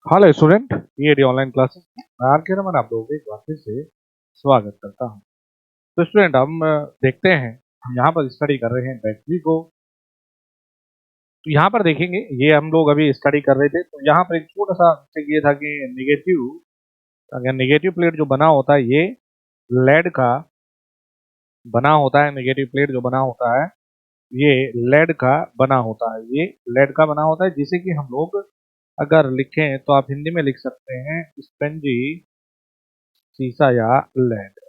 Hello student, ये online classes मैं are के रमन आप लोगों को एक बार फिर से स्वागत करता हूँ। तो स्टूडेंट हम देखते हैं, हम यहाँ पर स्टडी कर रहे हैं बैटरी को। तो यहाँ पर देखेंगे, ये हम लोग अभी स्टडी कर रहे थे, तो यहाँ पर एक छोटा सा mistake ये था कि नेगेटिव, अगर नेगेटिव प्लेट जो बना होता है ये लेड का बना होता है। नेगेटिव प्लेट जो बना होता है ये लेड का बना होता है, ये लेड का बना होता है, जिसे कि हम लोग अगर लिखें तो आप हिंदी में लिख सकते हैं स्पंजी शीशा या लेड।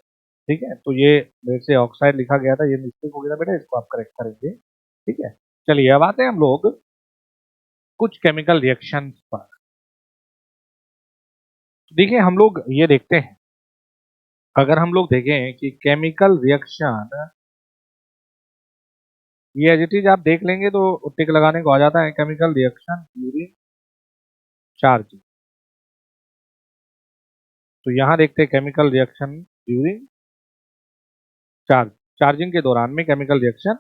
ठीक है, तो ये मेरे से ऑक्साइड लिखा गया था, ये मिस्टेक हो गया था बेटा, इसको आप करेक्ट करेंगे। ठीक है, चलिए अब आते हैं हम लोग कुछ केमिकल रिएक्शन पर। देखिए हम लोग ये देखते हैं, अगर हम लोग देखें कि केमिकल रिएक्शन, ये एज इट इज आप देख लेंगे तो टिक लगाने को आ जाता है, केमिकल रिएक्शन ड्यूरिंग चार्जिंग। तो यहाँ देखते हैं केमिकल रिएक्शन ड्यूरिंग चार्जिंग के दौरान में केमिकल रिएक्शन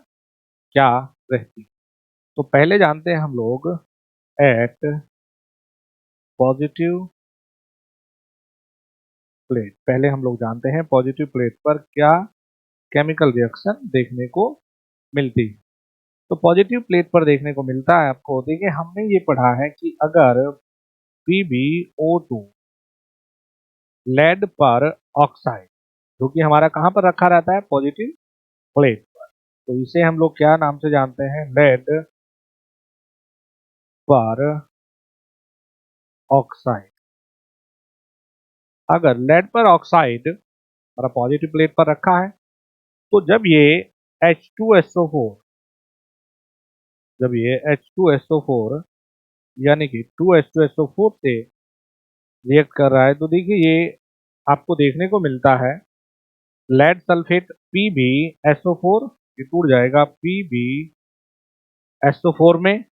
क्या रहती है। तो पहले जानते हैं हम लोग एट पॉजिटिव प्लेट, पहले हम लोग जानते हैं पॉजिटिव प्लेट पर क्या केमिकल रिएक्शन देखने को मिलती है। तो पॉजिटिव प्लेट पर देखने को मिलता है आपको, देखिए हमने ये पढ़ा है कि अगर PbO2 लेड पर ऑक्साइड, जो कि हमारा कहाँ पर रखा रहता है, पॉजिटिव प्लेट पर, तो इसे हम लोग क्या नाम से जानते हैं, लेड पर ऑक्साइड। अगर लेड पर ऑक्साइड हमारा पॉजिटिव प्लेट पर रखा है, तो जब ये H2SO4, जब ये H2SO4 यानी कि 2H2SO4 से रिएक्ट कर रहा है, तो देखिए ये आपको देखने को मिलता है लेड सल्फेट PbSO4, ये टूट जाएगा PbSO4 में,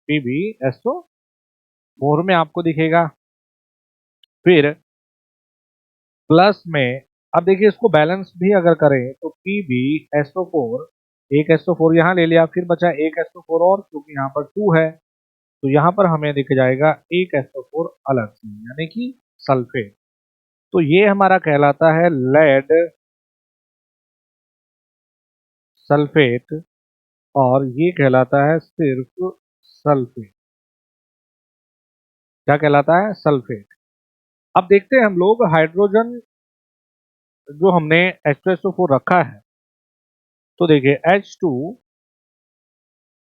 PbSO4 में आपको दिखेगा। फिर प्लस में, अब देखिए इसको बैलेंस भी अगर करें तो PbSO4, एक SO4 यहाँ ले लिया, फिर बचा एक SO4 और, क्योंकि यहाँ पर 2 है तो यहाँ पर हमें दिख जाएगा एक SO4 अलग से, यानी कि सल्फेट। तो ये हमारा कहलाता है लेड सल्फेट, और ये कहलाता है सिर्फ सल्फेट। क्या कहलाता है, सल्फेट। अब देखते हैं हम लोग हाइड्रोजन, जो हमने H2SO4 रखा है, तो देखिए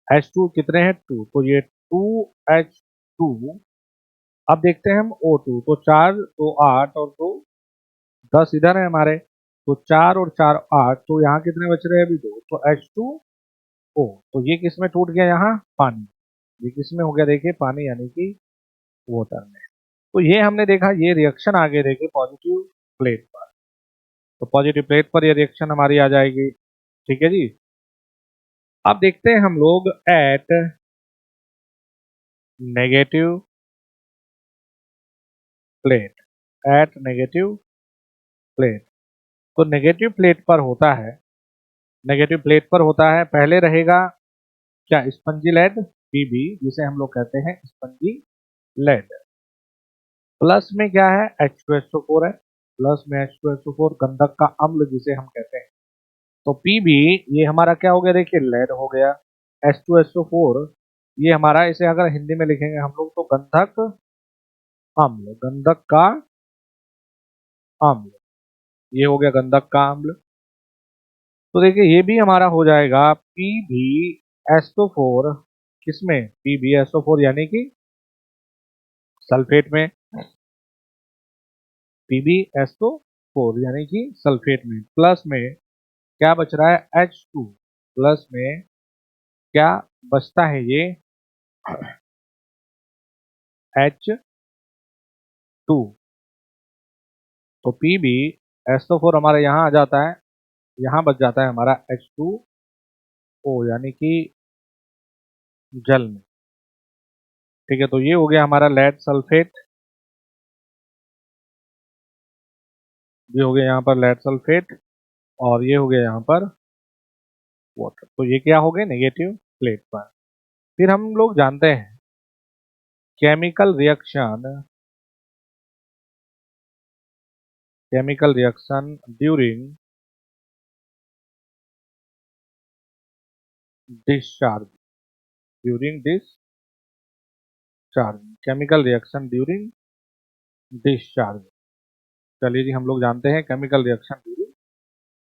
H2 कितने हैं, 2, तो ये 2H2। अब देखते हैं हम O2, तो 4 तो 8 और 2 10 इधर है हमारे, तो 4 और 4 8, तो यहाँ कितने बच रहे हैं, अभी 2, तो H2O। तो ये किस में टूट गया, यहाँ पानी, ये किस में हो गया, देखिए पानी यानी कि वाटर में। तो ये हमने देखा, ये रिएक्शन आगे देखिए पॉजिटिव प्लेट पर, तो पॉजिटिव प्लेट पर ये रिएक्शन हमारी आ जाएगी। ठीक है जी। अब देखते हैं हम लोग at negative plate, at negative plate. तो नेगेटिव प्लेट पर होता है, नेगेटिव प्लेट पर होता है, पहले रहेगा क्या, स्पंजी लेड Pb, जिसे हम लोग कहते हैं स्पंजी लेड। प्लस में क्या है, H2SO4 है, प्लस में H2SO4 गंधक का अम्ल जिसे हम कहते हैं। तो Pb ये हमारा क्या हो गया, देखिए लेड हो गया। H2SO4 ये हमारा, इसे अगर हिंदी में लिखेंगे हम लोग तो गंधक अम्ल, गंधक का अम्ल, ये हो गया गंधक का अम्ल। तो देखिए ये भी हमारा हो जाएगा PbSO4, किसमें, PbSO4 यानी कि सल्फेट में, PbSO4 यानी कि सल्फेट में। प्लस में क्या बच रहा है, H2, प्लस में क्या बचता है, ये H2। तो PbSO4 हमारे यहाँ आ जाता है, यहाँ बच जाता है हमारा H2O यानी कि जल में। ठीक है, तो ये हो गया हमारा लेड सल्फेट, ये हो गया यहाँ पर लेड सल्फेट, और ये हो गया यहाँ पर वाटर। तो ये क्या हो गए, नेगेटिव प्लेट पर। फिर हम लोग जानते हैं chemical reaction during discharge chemical reaction during discharge. चलिए जी, हम लोग जानते हैं केमिकल रिएक्शन ड्यूरिंग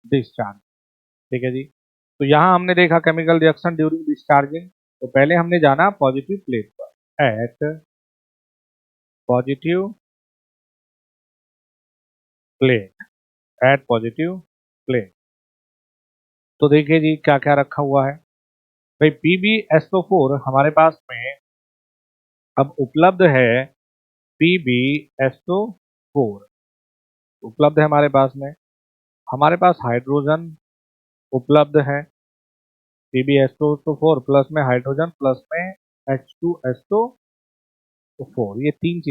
डिस्चार्ज। ठीक है जी। तो यहाँ हमने देखा केमिकल रिएक्शन ड्यूरिंग डिस्चार्जिंग। तो पहले हमने जाना पॉजिटिव प्लेट पर, at positive plate, at positive plate. तो देखिए जी क्या क्या रखा हुआ है। भाई PbSO4 हमारे पास में अब उपलब्ध है। PbSO4 उपलब्ध है हमारे पास में। हमारे पास हाइड्रोजन उपलब्ध है। PbSO4 प्लस में हाइड्रोजन प्लस में H2SO4। ये तीन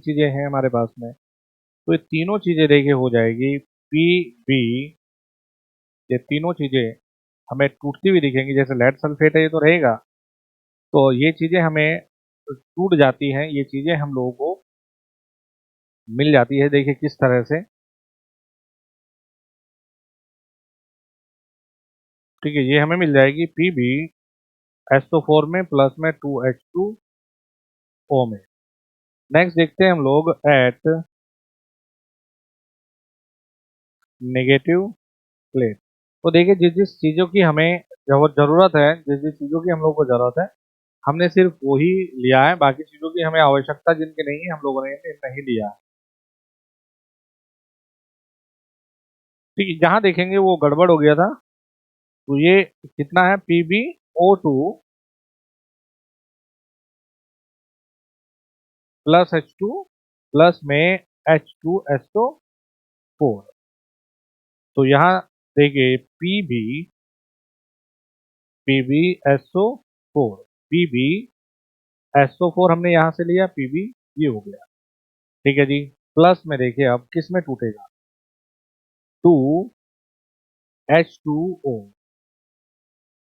चीजें हैं हमारे पास में। तो ये तीनों चीजें देखिए हो जाएगी Pb। ये तीनों चीजें हमें टूटती हुई दिखेंगी, जैसे लेड सल्फेट है ये तो रहेगा। तो ये चीजें हमें टूट जाती हैं, ये चीजें हम लोगों को मिल जाती है। देखिए किस तरह से, ठीक है, ये हमें मिल जाएगी PbSO4 में प्लस में 2H2O में। नेक्स्ट देखते हैं हम लोग एट नेगेटिव प्लेट। तो देखिए जिस जिस चीजों की हमें जरूरत है, जिस जिस चीजों की हम लोग को जरूरत है, हमने सिर्फ वही लिया है। बाकी चीजों की हमें आवश्यकता जिनकी नहीं है, हम लोगों ने नहीं लिया है। ठीक है, जहां देखेंगे वो गड़बड़ हो गया था। तो ये कितना है, PbO2 प्लस H2 प्लस में H2SO4। तो यहाँ देखिए PbSO4, PbSO4 हमने यहाँ से लिया, Pb ये हो गया। ठीक है जी। प्लस में देखिए अब किस में टूटेगा, 2H2O।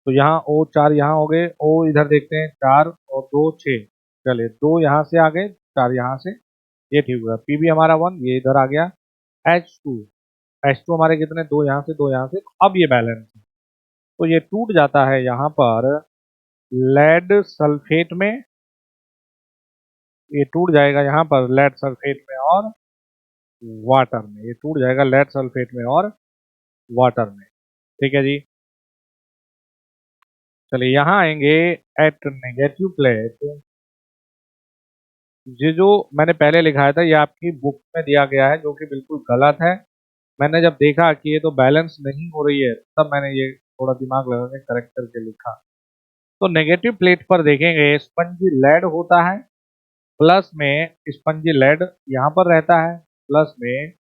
तो यहाँ O 4 यहाँ हो गए, O इधर देखते हैं 4 और 2 6। चले 2 यहाँ से आ गए, 4 यहाँ से, ये ठीक होगा। Pb हमारा 1 ये इधर आ गया। H2 H2 हमारे कितने, 2 यहाँ से 2 यहाँ से। अब ये बैलेंस है, तो ये टूट जाता है यहाँ पर लेड सल्फेट में। ये टूट जाएगा यहाँ पर लेड सल्फेट में और वाटर में। ये टूट जाएगा लेड सल्फेट में और वाटर में। ठीक है जी। चलिए यहाँ आएंगे एट नेगेटिव प्लेट। ये जो मैंने पहले लिखाया था ये आपकी बुक में दिया गया है, जो कि बिल्कुल गलत है। मैंने जब देखा कि ये तो बैलेंस नहीं हो रही है, तब मैंने ये थोड़ा दिमाग लगा के करेक्ट करके लिखा। तो नेगेटिव प्लेट पर देखेंगे स्पंजी लेड होता है, प्लस में स्पंजी लेड यहाँ पर रहता है, प्लस में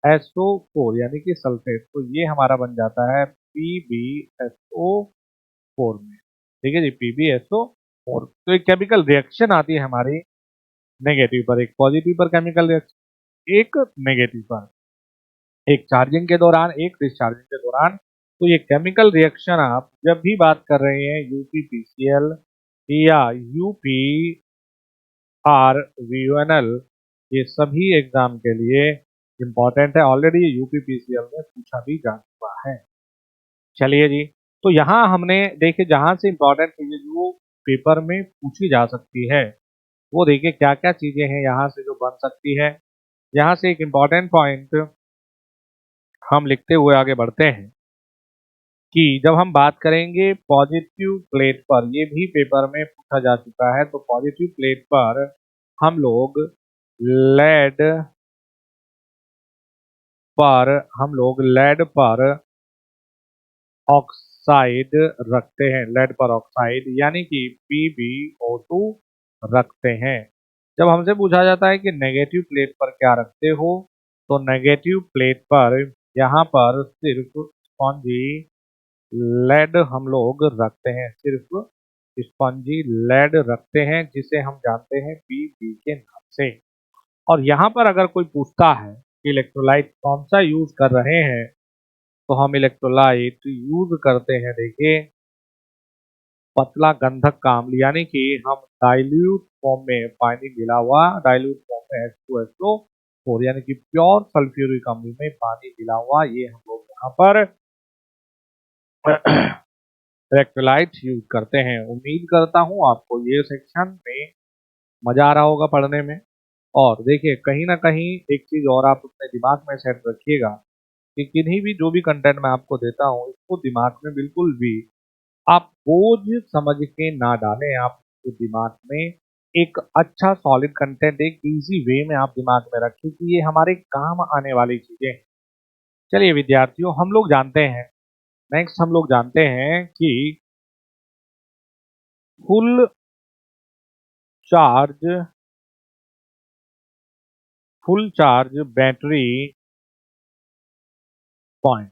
SO4 यानी कि सल्फेट। तो ये हमारा बन जाता है PbSO4 में। ठीक है जी, PbSO4। तो एक केमिकल रिएक्शन आती है हमारी नेगेटिव पर, एक पॉजिटिव पर केमिकल रिएक्शन, एक नेगेटिव पर, एक चार्जिंग के दौरान, एक डिस्चार्जिंग के दौरान। तो ये केमिकल रिएक्शन आप जब भी बात कर रहे हैं UPPCL या UPRVUNL, ये सभी एग्जाम के लिए इम्पोर्टेंट है। ऑलरेडी UPPCL में पूछा भी जा चुका है। चलिए जी, तो यहाँ हमने देखे जहां से इम्पोर्टेंट चीजें जो पेपर में पूछी जा सकती है, वो देखिए क्या क्या चीजें हैं यहाँ से जो बन सकती है। यहाँ से एक इम्पॉर्टेंट पॉइंट हम लिखते हुए आगे बढ़ते हैं कि जब हम बात करेंगे पॉजिटिव प्लेट पर, ये भी पेपर में पूछा जा चुका है। तो पॉजिटिव प्लेट पर हम लोग लेड लेड पर ऑक्साइड रखते हैं, लेड पर ऑक्साइड यानी कि PbO2 रखते हैं। जब हमसे पूछा जाता है कि नेगेटिव प्लेट पर क्या रखते हो, तो नेगेटिव प्लेट पर यहाँ पर सिर्फ स्पॉन्जी लेड हम लोग रखते हैं, सिर्फ स्पॉन्जी लेड रखते हैं, जिसे हम जानते हैं Pb के नाम से। और यहाँ पर अगर कोई पूछता है कि इलेक्ट्रोलाइट कौन सा यूज कर रहे हैं, तो हम इलेक्ट्रोलाइट यूज करते हैं, देखिए पतला गंधक का अम्ल, यानी कि हम डाइल्यूट फॉर्म में पानी मिला हुआ, डाइल्यूट फॉर्म में H2SO4 यानी कि प्योर सल्फ्यूरिक अम्ल में पानी मिला हुआ, ये हम लोग यहाँ पर इलेक्ट्रोलाइट यूज करते हैं। उम्मीद करता हूँ आपको ये सेक्शन में मजा आ रहा होगा पढ़ने में। और देखिए कहीं ना कहीं एक चीज और आप अपने दिमाग में सेट रखिएगा कि किन्हीं भी जो भी कंटेंट मैं आपको देता हूँ इसको दिमाग में बिल्कुल भी आप बोझ समझ के ना डालें। आप दिमाग में एक अच्छा सॉलिड कंटेंट एक इजी वे में आप दिमाग में रखें कि ये हमारे काम आने वाली चीजें हैं। चलिए विद्यार्थियों, हम लोग जानते हैं, नेक्स्ट हम लोग जानते हैं कि full charge battery point,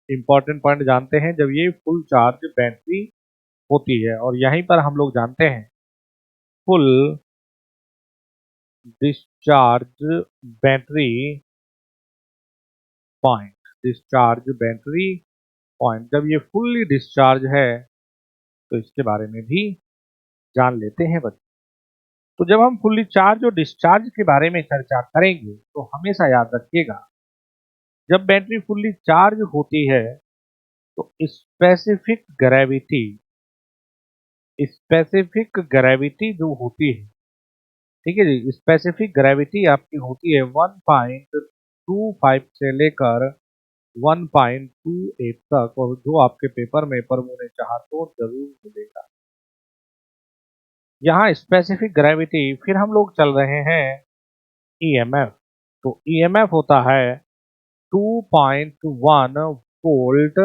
important point जानते हैं जब ये फुल चार्ज बैटरी होती है। और यहीं पर हम लोग जानते हैं full discharge battery point, discharge battery point जब ये फुल्ली डिस्चार्ज है तो इसके बारे में भी जान लेते हैं बच्चों। तो जब हम फुल्ली चार्ज और डिस्चार्ज के बारे में चर्चा करेंगे तो हमेशा याद रखिएगा, जब बैटरी फुल्ली चार्ज होती है तो स्पेसिफिक ग्रेविटी जो होती है, ठीक है जी, स्पेसिफिक ग्रेविटी आपकी होती है 1.25 से लेकर 1.28 तक, और जो आपके पेपर में प्रभु ने चाहा तो जरूर मिलेगा। यहाँ स्पेसिफिक ग्रेविटी, फिर हम लोग चल रहे हैं ईएमएफ। तो ईएमएफ होता है 2.1 वोल्ट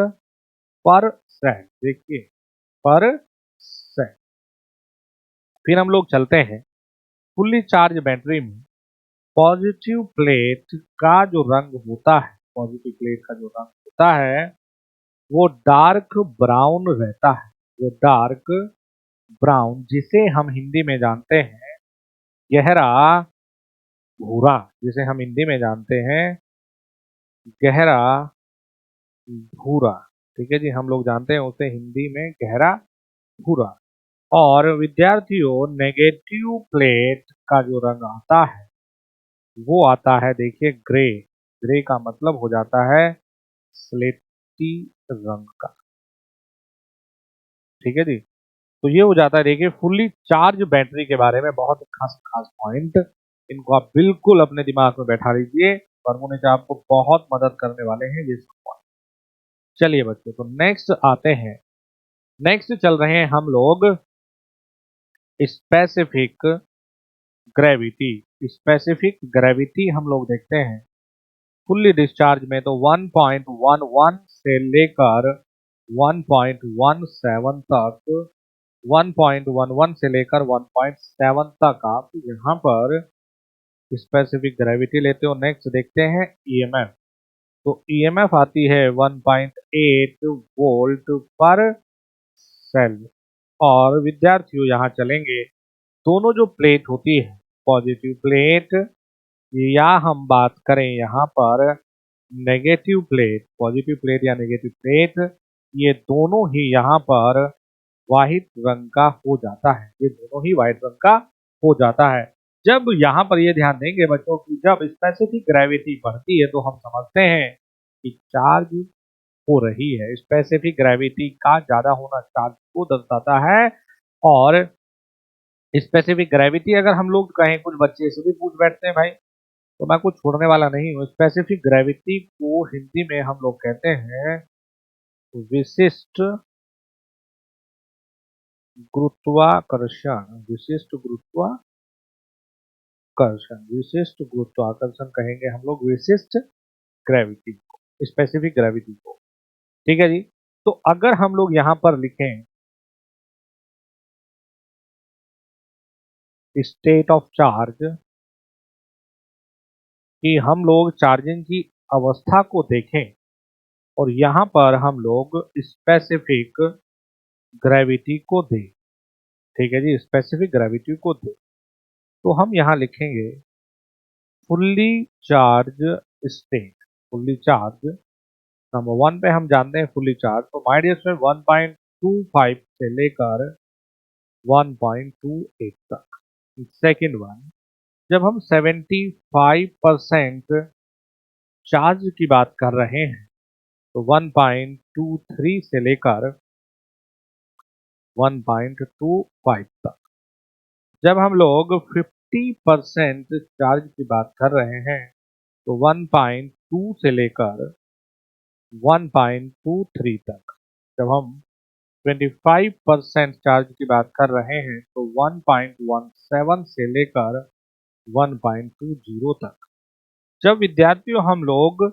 पर सेकंड, देखिए पर सेकंड। फिर हम लोग चलते हैं फुल्ली चार्ज बैटरी में पॉजिटिव प्लेट का जो रंग होता है, पॉजिटिव प्लेट का जो रंग होता है वो डार्क ब्राउन रहता है, वो डार्क ब्राउन, जिसे हम हिंदी में जानते हैं गहरा भूरा, जिसे हम हिंदी में जानते हैं गहरा भूरा। ठीक है जी, हम लोग जानते हैं उसे हिंदी में गहरा भूरा। और विद्यार्थियों, नेगेटिव प्लेट का जो रंग आता है वो आता है, देखिए ग्रे। ग्रे का मतलब हो जाता है स्लेटी रंग का। ठीक है जी, तो ये हो जाता है, देखिए फुल्ली चार्ज बैटरी के बारे में बहुत खास खास पॉइंट, इनको आप बिल्कुल अपने दिमाग में बैठा लीजिए, परमोनिच आपको बहुत मदद करने वाले हैं ये सब पॉइंट। चलिए बच्चों, तो नेक्स्ट आते हैं, नेक्स्ट चल रहे हैं हम लोग स्पेसिफिक ग्रेविटी। स्पेसिफिक ग्रेविटी हम लोग देखते हैं फुल्ली डिस्चार्ज में तो 1.11 से लेकर 1.17 तक, 1.11 से लेकर 1.7 तक आप यहाँ पर स्पेसिफिक ग्रेविटी लेते हो। नेक्स्ट देखते हैं ईएमएफ। तो ईएमएफ आती है 1.8 वोल्ट पर सेल। और विद्यार्थियों यहाँ चलेंगे, दोनों जो प्लेट होती है पॉजिटिव प्लेट, या हम बात करें यहाँ पर नेगेटिव प्लेट, पॉजिटिव प्लेट या नेगेटिव प्लेट, ये दोनों ही यहाँ पर वाइट रंग का हो जाता है, ये दोनों ही वाइट रंग का हो जाता है। जब यहाँ पर ये ध्यान देंगे बच्चों की जब स्पेसिफिक ग्रेविटी बढ़ती है तो हम समझते हैं कि चार्ज हो रही है। स्पेसिफिक ग्रेविटी का ज्यादा होना चार्ज को दर्शाता है। और स्पेसिफिक ग्रेविटी अगर हम लोग कहें, कुछ बच्चे से भी पूछ बैठते हैं भाई, तो मैं कुछ छोड़ने वाला नहीं हूँ। स्पेसिफिक ग्रेविटी को हिंदी में हम लोग कहते हैं विशिष्ट गुरुत्वाकर्षण, विशिष्ट गुरुत्वाकर्षण, विशिष्ट गुरुत्वाकर्षण कहेंगे हम लोग विशिष्ट ग्रेविटी को, स्पेसिफिक ग्रेविटी को। ठीक है जी, तो अगर हम लोग यहाँ पर लिखें स्टेट ऑफ चार्ज, कि हम लोग चार्जिंग की अवस्था को देखें और यहाँ पर हम लोग स्पेसिफिक ग्रेविटी को दें। ठीक है जी, स्पेसिफिक ग्रेविटी को दें तो हम यहाँ लिखेंगे fully charge state, fully charge number 1 पे हम जानते हैं फुल्ली चार्ज, तो माय डियर स्टूडेंट 1.25 से लेकर 1.28 तक। सेकेंड वन, जब हम 75% चार्ज की बात कर रहे हैं तो 1.23 से लेकर 1.25 तक। जब हम लोग 50% चार्ज की बात कर रहे हैं तो 1.2 से लेकर 1.23 तक। जब हम 25% चार्ज की बात कर रहे हैं तो 1.17 से लेकर 1.20 तक। जब विद्यार्थियों हम लोग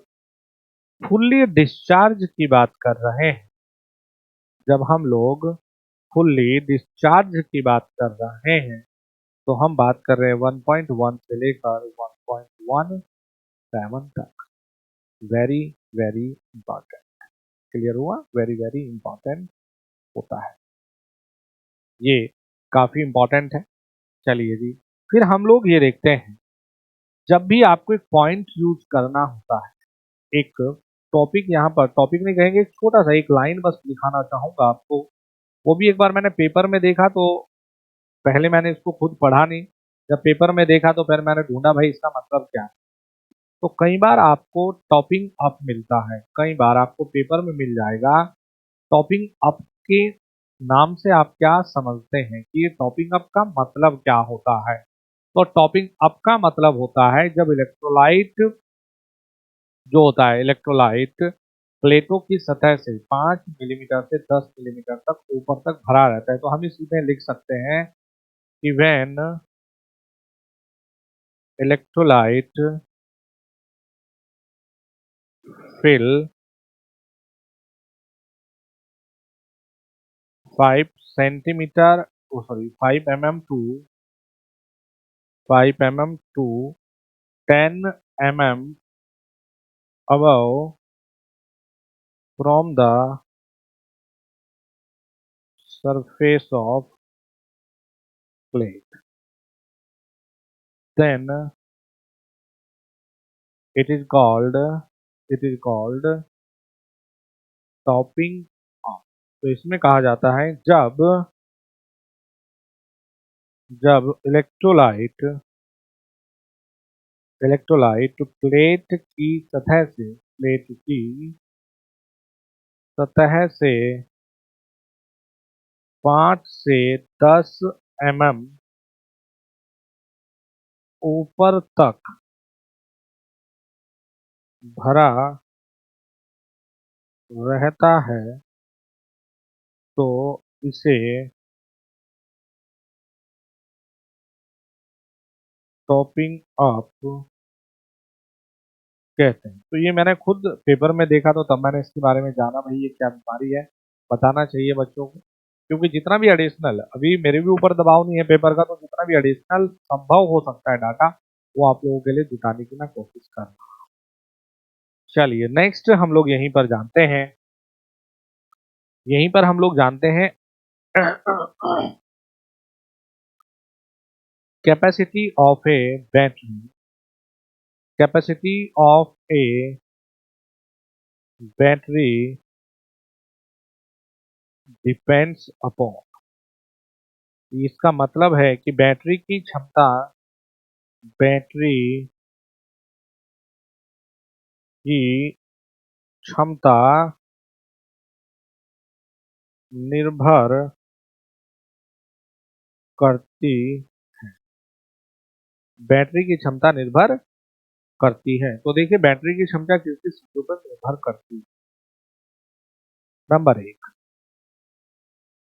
फुल्ली डिस्चार्ज की बात कर रहे हैं, जब हम लोग फुल्ली डिस्चार्ज की बात कर रहे हैं तो हम बात कर रहे हैं 1.1 से लेकर 1.17 तक। Very very important. क्लियर हुआ? वेरी वेरी इंपॉर्टेंट होता है ये, काफी इंपॉर्टेंट है। चलिए जी, फिर हम लोग ये देखते हैं, जब भी आपको एक पॉइंट यूज करना होता है, एक टॉपिक, यहाँ पर टॉपिक नहीं कहेंगे, एक छोटा सा एक लाइन बस दिखाना चाहूंगा आपको। वो भी एक बार मैंने पेपर में देखा, तो पहले मैंने इसको खुद पढ़ा नहीं, जब पेपर में देखा तो फिर मैंने ढूंढा भाई इसका मतलब क्या है। तो कई बार आपको टॉपिंग अप मिलता है, कई बार आपको पेपर में मिल जाएगा टॉपिंग अप के नाम से आप क्या समझते हैं कि ये टॉपिंग अप का मतलब क्या होता है। तो टॉपिंग अप का मतलब होता है जब इलेक्ट्रोलाइट जो होता है, इलेक्ट्रोलाइट प्लेटों की सतह से 5 मिलीमीटर से 10 मिलीमीटर तक ऊपर तक भरा रहता है। तो हम इसमें लिख सकते हैं कि when electrolyte fill 5 centimetre, sorry 5 mm to 10 mm above from the surface of plate, then it is called topping of. तो इसमें कहा जाता है जब जब इलेक्ट्रोलाइट प्लेट की सतह से 5 से 10 mm ऊपर तक भरा रहता है तो इसे टॉपिंग अप कहते हैं। तो ये मैंने खुद पेपर में देखा, तो तब मैंने इसके बारे में जाना भाई ये क्या बीमारी है, बताना चाहिए बच्चों को। क्योंकि जितना भी एडिशनल, अभी मेरे भी ऊपर दबाव नहीं है पेपर का, तो जितना भी एडिशनल संभव हो सकता है डाटा, वो आप लोगों के लिए जुटाने की मैं कोशिश कर रहा हूँ। चलिए नेक्स्ट हम लोग यहीं पर हम लोग जानते हैं capacity of A battery, capacity of A battery depends upon. इसका मतलब है कि बैटरी की क्षमता निर्भर करती बैटरी की क्षमता निर्भर करती है। तो देखिए बैटरी की क्षमता किस किस चीजों पर निर्भर करती है। नंबर एक,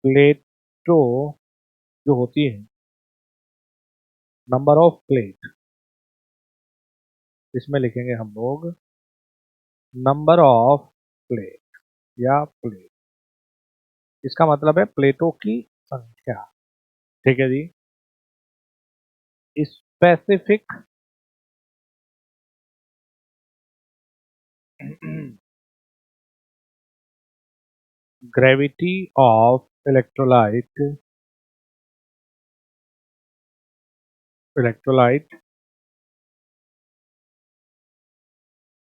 प्लेटो जो होती है, नंबर ऑफ प्लेट, इसमें लिखेंगे हम लोग नंबर ऑफ प्लेट या प्लेट। इसका मतलब है प्लेटों की संख्या। ठीक है जी। Specific gravity of electrolyte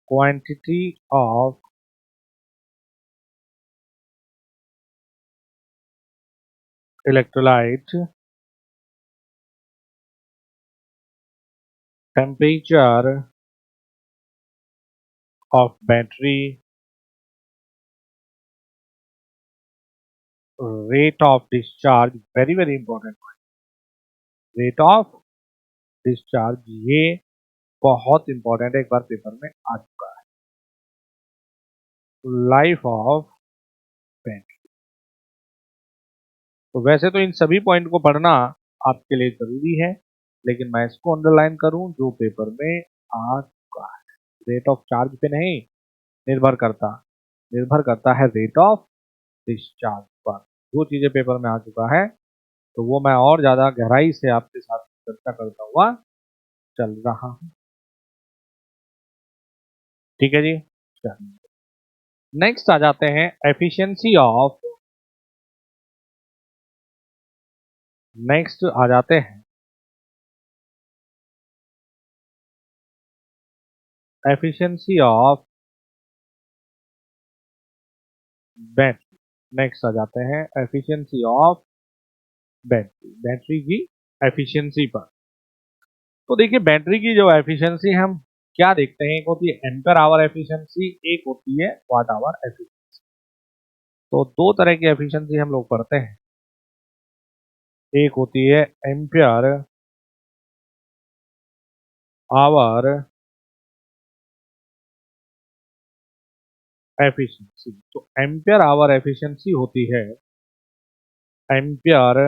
quantity of electrolyte, temperature of battery, rate of discharge, very very important, rate of discharge, ये बहुत इंपॉर्टेंट है, एक बार पेपर में आ चुका है। लाइफ ऑफ बैटरी, तो वैसे तो इन सभी पॉइंट को पढ़ना आपके लिए जरूरी है, लेकिन मैं इसको अंडरलाइन करूं जो पेपर में आ चुका है। रेट ऑफ चार्ज पे नहीं निर्भर करता, निर्भर करता है रेट ऑफ डिस्चार्ज पर। जो चीजें पेपर में आ चुका है तो वो मैं और ज्यादा गहराई से आपके साथ चर्चा करता हुआ चल रहा हूं। ठीक है जी, नेक्स्ट आ जाते हैं एफिशिएंसी ऑफ, नेक्स्ट आ जाते हैं एफिशिएंसी ऑफ बैटरी, नेक्स्ट आ जाते हैं एफिशिएंसी ऑफ बैटरी, बैटरी की एफिशिएंसी पर। तो देखिए बैटरी की जो एफिशिएंसी हम क्या देखते हैं, एक होती है एम्पेयर आवर एफिशिएंसी, एक होती है वाट आवर एफिशिएंसी। तो दो तरह की एफिशिएंसी हम लोग पढ़ते हैं, एक होती है एम्पेयर आवर एफिशिएंसी। तो एम्पेयर आवर एफिशिएंसी होती है ampere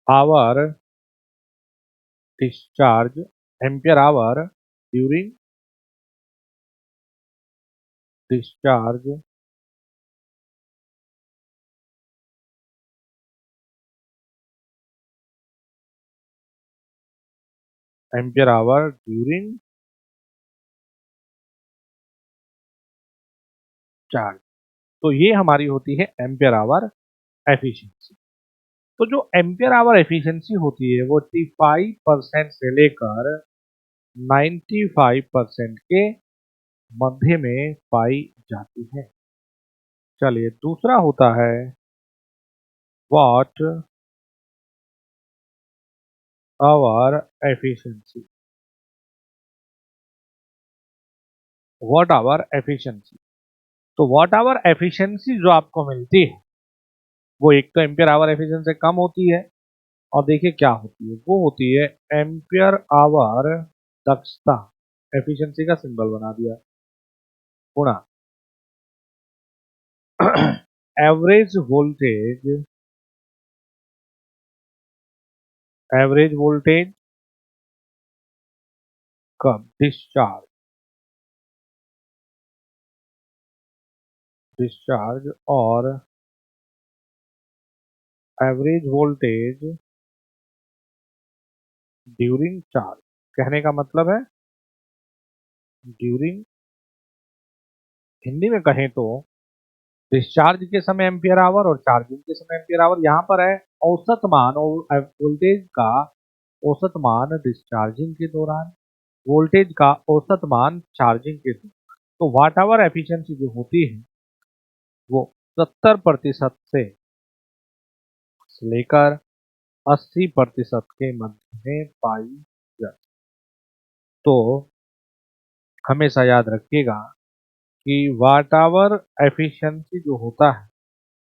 hour discharge, ampere hour during discharge ampere hour during charge. तो ये हमारी होती है एम्पेयर आवर एफिशिएंसी। तो जो एम्पेयर आवर एफिशिएंसी होती है वो 85% से लेकर 95% के मध्य में पाई जाती है। चलिए दूसरा होता है watt hour efficiency, watt hour efficiency. तो व्हाट आवर एफिशिएंसी जो आपको मिलती है वो एक तो एम्पियर आवर एफिशिएंसी से कम होती है, और देखिए क्या होती है, वो होती है एम्पियर आवर दक्षता, एफिशिएंसी का सिंबल बना दिया, गुणा एवरेज वोल्टेज, एवरेज वोल्टेज कब डिस्चार्ज, डिस्चार्ज और एवरेज वोल्टेज ड्यूरिंग चार्ज। कहने का मतलब है ड्यूरिंग, हिंदी में कहें तो डिस्चार्ज के समय एम्पियर आवर और चार्जिंग के समय एम्पियर आवर। यहाँ पर है औसत मान और वोल्टेज का औसत मान डिस्चार्जिंग के दौरान, वोल्टेज का औसत मान चार्जिंग के दौरान। तो वाट आवर एफिशिएंसी जो होती है वो 70% से लेकर 80% के मध्य में पाई जाती। तो हमेशा याद रखिएगा कि वाट आवर एफिशिएंसी जो होता है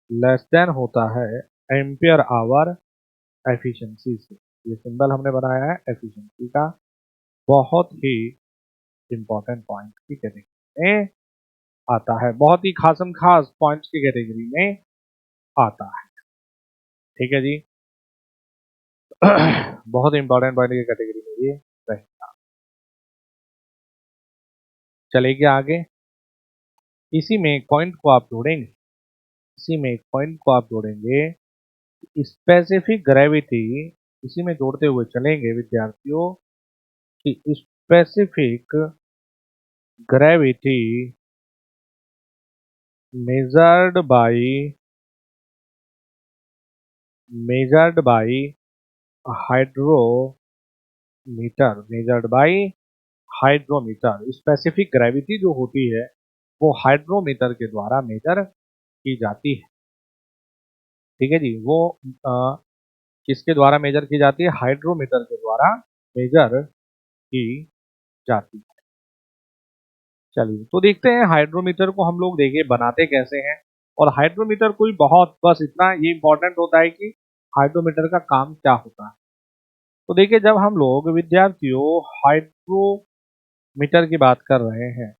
लेस देन होता है एम्पियर आवर एफिशिएंसी से। ये सिंबल हमने बनाया है एफिशिएंसी का, बहुत ही इंपॉर्टेंट पॉइंट की कैटेगरी में आता है, बहुत ही खासम खास पॉइंट्स की कैटेगरी में आता है। ठीक है जी बहुत इंपॉर्टेंट पॉइंट की कैटेगरी में ये रहेगा। चलेंगे आगे, इसी में एक पॉइंट को आप जोड़ेंगे, इसी में एक पॉइंट को आप जोड़ेंगे, स्पेसिफिक ग्रेविटी, इसी में जोड़ते हुए चलेंगे विद्यार्थियों कि specific gravity measured by hydrometer, measured by hydrometer. Specific gravity जो होती है वो हाइड्रोमीटर के द्वारा मेजर की जाती है। ठीक है जी, वो किसके द्वारा मेजर की जाती है? हाइड्रोमीटर के द्वारा मेजर की जाती है। चलिए तो देखते हैं हाइड्रोमीटर को हम लोग देखिए बनाते कैसे हैं। और हाइड्रोमीटर कोई बहुत बस इतना ये इंपॉर्टेंट होता है कि हाइड्रोमीटर का काम क्या होता है। तो देखिए जब हम लोग विद्यार्थियों हाइड्रोमीटर की बात कर रहे हैं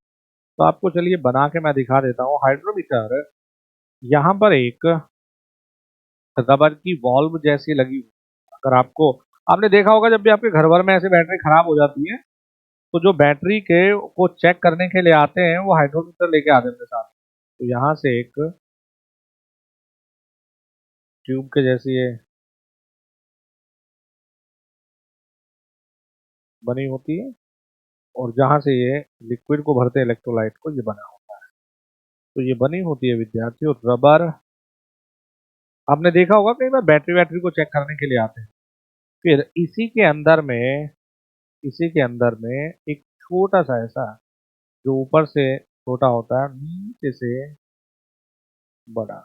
तो आपको चलिए बना के मैं दिखा देता हूँ। हाइड्रोमीटर यहाँ पर एक रबर की वॉल्व जैसी लगी हुई है। अगर आपको आपने देखा होगा जब भी आपके घर भर में ऐसे बैटरी खराब हो जाती है तो जो बैटरी के को चेक करने के लिए आते हैं वो हाइड्रोमीटर लेके आते हैं अपने साथ। तो यहाँ से एक ट्यूब के जैसी ये बनी होती है और जहाँ से ये लिक्विड को भरते हैं इलेक्ट्रोलाइट को, ये बना होता है। तो ये बनी होती है विद्यार्थियों रबर। आपने देखा होगा कई बार बैटरी वैटरी को चेक करने के लिए आते हैं। फिर इसी के अंदर में एक छोटा सा ऐसा जो ऊपर से छोटा होता है नीचे से बड़ा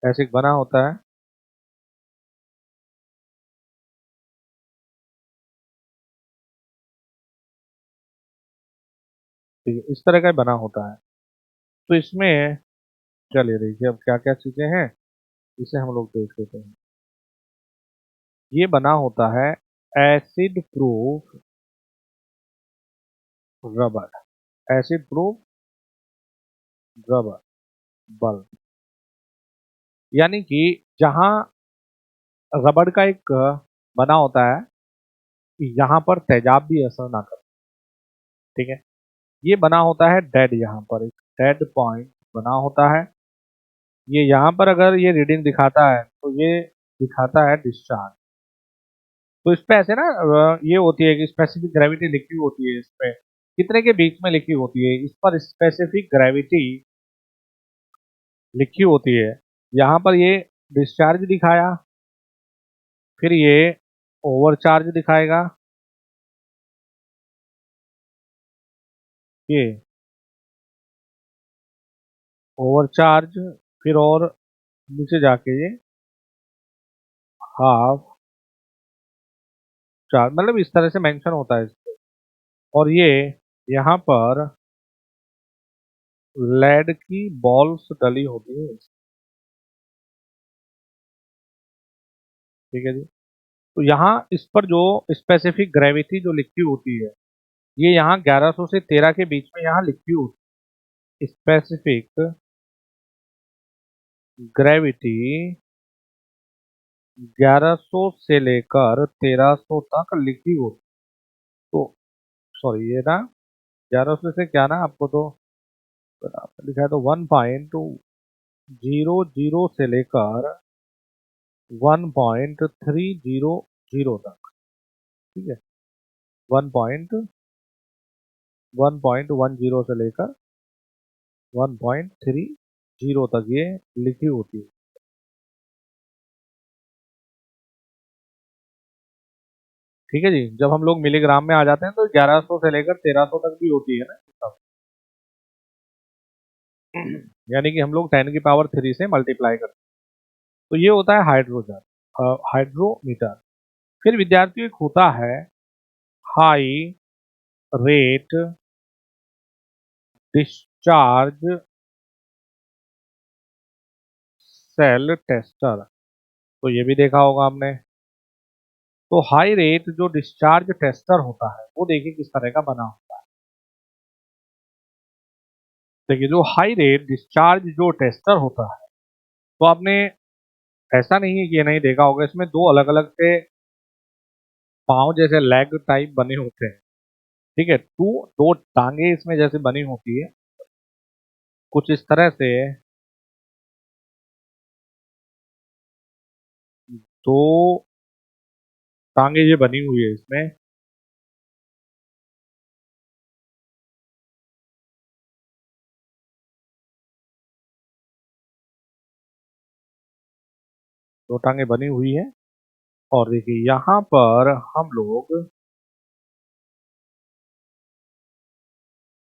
ऐसे एक बना होता है। ठीक है, इस तरह का बना होता है। तो इसमें चलिए देखिए अब क्या क्या चीजें हैं इसे हम लोग देख लेते हैं। ये बना होता है acid proof rubber. Acid proof rubber bulb, यानी कि जहां रबड़ का एक बना होता है कि यहाँ पर तेजाब भी असर ना करे। ठीक है, ये बना होता है डेड, यहाँ पर एक डेड पॉइंट बना होता है। ये यहाँ पर अगर ये रीडिंग दिखाता है तो ये दिखाता है डिस्चार्ज। तो इस पे ऐसे ना ये होती है कि स्पेसिफिक ग्रेविटी लिखी होती है इस पे कितने के बीच में लिखी होती है, इस पर स्पेसिफिक ग्रेविटी लिखी होती है। यहाँ पर ये डिस्चार्ज दिखाया, फिर ये ओवरचार्ज दिखाएगा, ये ओवरचार्ज, फिर और नीचे जाके ये हाफ चार्ज, मतलब इस तरह से मेंशन होता है इस पे। और ये यहाँ पर लेड की बॉल्स डली होती है। ठीक है जी, तो यहाँ इस पर जो स्पेसिफिक ग्रेविटी जो लिखी होती है ये यहाँ 1100 से 13 के बीच में यहाँ लिखी होती है। स्पेसिफिक ग्रेविटी 1100 से लेकर 1300 तक लिखी होती। तो सॉरी ये ना 1100 से क्या ना आपको तो लिखा है तो 1.000 से लेकर 1.300 तक। ठीक है, 1.10 से लेकर 1.30 तक ये लिखी होती है। ठीक है जी, जब हम लोग मिलीग्राम में आ जाते हैं तो 1100 से लेकर 1300 तक भी होती है ना सब। यानी कि हम लोग 10 की पावर 3 से मल्टीप्लाई करते हैं। तो ये होता है हाइड्रोजन हाइड्रोमीटर। फिर विद्यार्थियों एक होता है high rate discharge cell tester. तो ये भी देखा होगा आपने। तो हाई रेट जो डिस्चार्ज टेस्टर होता है वो देखिए किस तरह का बना होता है। देखिए जो हाई रेट डिस्चार्ज जो टेस्टर होता है तो आपने ऐसा नहीं है कि ये नहीं देखा होगा, इसमें दो अलग अलग से पाँव जैसे लेग टाइप बने होते हैं। ठीक है, दो टांगे इसमें जैसे बनी होती है कुछ इस तरह से। दो टांगे ये बनी हुई है इसमें। दो टांगे बनी हुई है और देखिए यहाँ पर हम लोग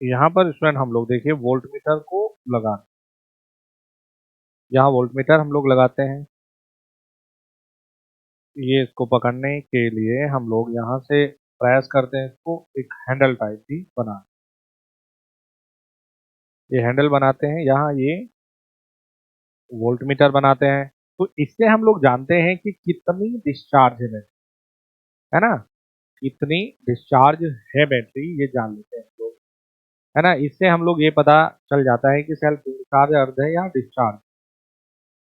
यहाँ पर स्टूडेंट हम लोग देखिए वोल्ट मीटर को लगा, यहाँ वोल्ट मीटर हम लोग लगाते हैं। ये इसको पकड़ने के लिए हम लोग यहाँ से प्रेस करते हैं, इसको एक हैंडल टाइप भी बना, ये हैंडल बनाते हैं, यहाँ ये वोल्ट मीटर बनाते हैं। तो इससे हम लोग जानते हैं कि कितनी डिस्चार्ज है ना, कितनी डिस्चार्ज है बैटरी, ये जान लेते हैं हम लोग, है ना। इससे हम लोग ये पता चल जाता है कि सेल फुल चार्ज, अर्ध है या डिस्चार्ज।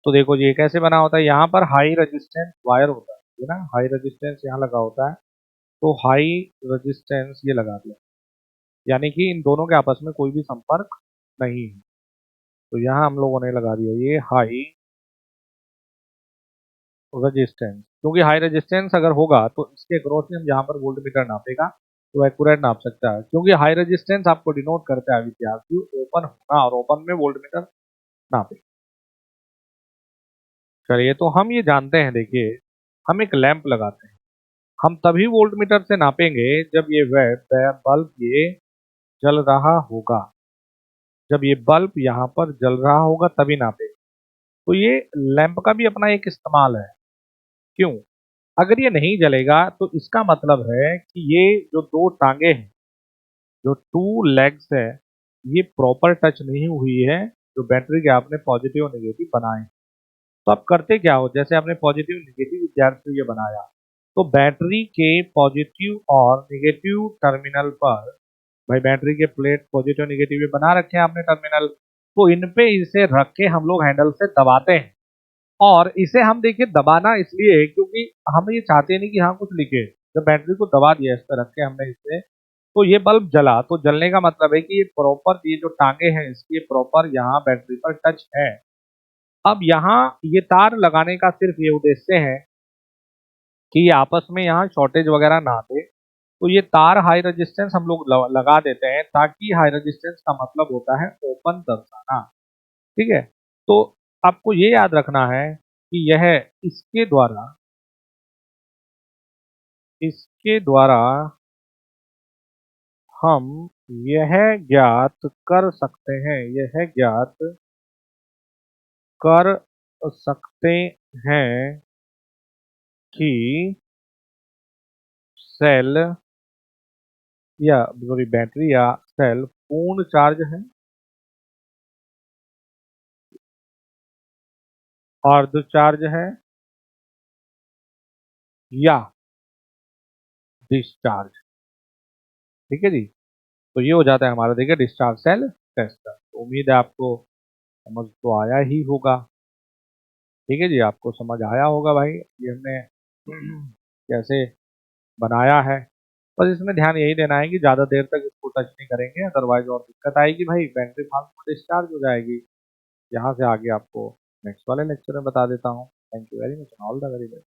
तो देखो ये कैसे बना होता है, यहाँ पर हाई रेजिस्टेंस वायर होता है ना, हाई रेजिस्टेंस यहाँ लगा होता है, तो हाई रेजिस्टेंस ये लगा दिया, यानी कि इन दोनों के आपस में कोई भी संपर्क नहीं है, तो यहाँ हम लोगों ने लगा दिया ये हाई रेजिस्टेंस। क्योंकि हाई रेजिस्टेंस अगर होगा तो इसके अक्रॉस में हम जहाँ पर वोल्ट मीटर नापेगा तो एक्यूरेट नाप सकता है, क्योंकि हाई रेजिस्टेंस आपको डिनोट करता है विद्यार्थी ओपन होना, और ओपन में वोल्ट मीटर नापे। चलिए तो हम ये जानते हैं, देखिए हम एक लैंप लगाते हैं, हम तभी वोल्ट मीटर से नापेंगे जब ये बल्ब ये जल रहा होगा, जब ये बल्ब यहाँ पर जल रहा होगा तभी नापेंगे। तो ये लैंप का भी अपना एक इस्तेमाल है। क्यों? अगर ये नहीं जलेगा तो इसका मतलब है कि ये जो दो टांगे हैं, जो टू लेग्स है, ये प्रॉपर टच नहीं हुई है, जो बैटरी के आपने पॉजिटिव और नेगेटिव बनाए। तो आप करते क्या हो, जैसे आपने पॉजिटिव नेगेटिव विद्यार्थी ये बनाया, तो बैटरी के पॉजिटिव और नेगेटिव टर्मिनल पर, भाई बैटरी के प्लेट पॉजिटिव नेगेटिव ये बना रखे हैं आपने टर्मिनल, तो इन पे इसे रख के हम लोग हैंडल से दबाते हैं। और इसे हम देखिए दबाना इसलिए क्योंकि हम ये चाहते नहीं कि हाँ कुछ लिखे, जब बैटरी को दबा दिया इस पे रख के हमने इसे, तो ये बल्ब जला, तो जलने का मतलब है कि ये प्रॉपर, ये जो टांगे हैं इसके प्रॉपर यहाँ बैटरी पर टच है। अब यहाँ ये तार लगाने का सिर्फ ये उद्देश्य है कि ये आपस में यहाँ शॉर्टेज वगैरह ना दे, तो ये तार हाई रेजिस्टेंस हम लोग लगा देते हैं, ताकि हाई रेजिस्टेंस का मतलब होता है ओपन दर्शाना। ठीक है, तो आपको ये याद रखना है कि यह इसके द्वारा, इसके द्वारा हम यह ज्ञात कर सकते हैं, यह ज्ञात कर सकते हैं कि सेल या सॉरी बैटरी या सेल पूर्ण चार्ज है, अर्ध चार्ज है, या डिस्चार्ज। ठीक है जी, तो ये हो जाता है हमारा देखिए डिस्चार्ज सेल टेस्टर। तो उम्मीद है आपको समझ तो आया ही होगा। ठीक है जी, आपको समझ आया होगा भाई ये हमने कैसे बनाया है। बस इसमें ध्यान यही देना है कि ज़्यादा देर तक इसको टच नहीं करेंगे, अदरवाइज और दिक्कत आएगी भाई, बैटरी फालतू में डिस्चार्ज हो जाएगी। यहाँ से आगे आपको नेक्स्ट वाले लेक्चर में बता देता हूँ। Thank you very much, all the very best.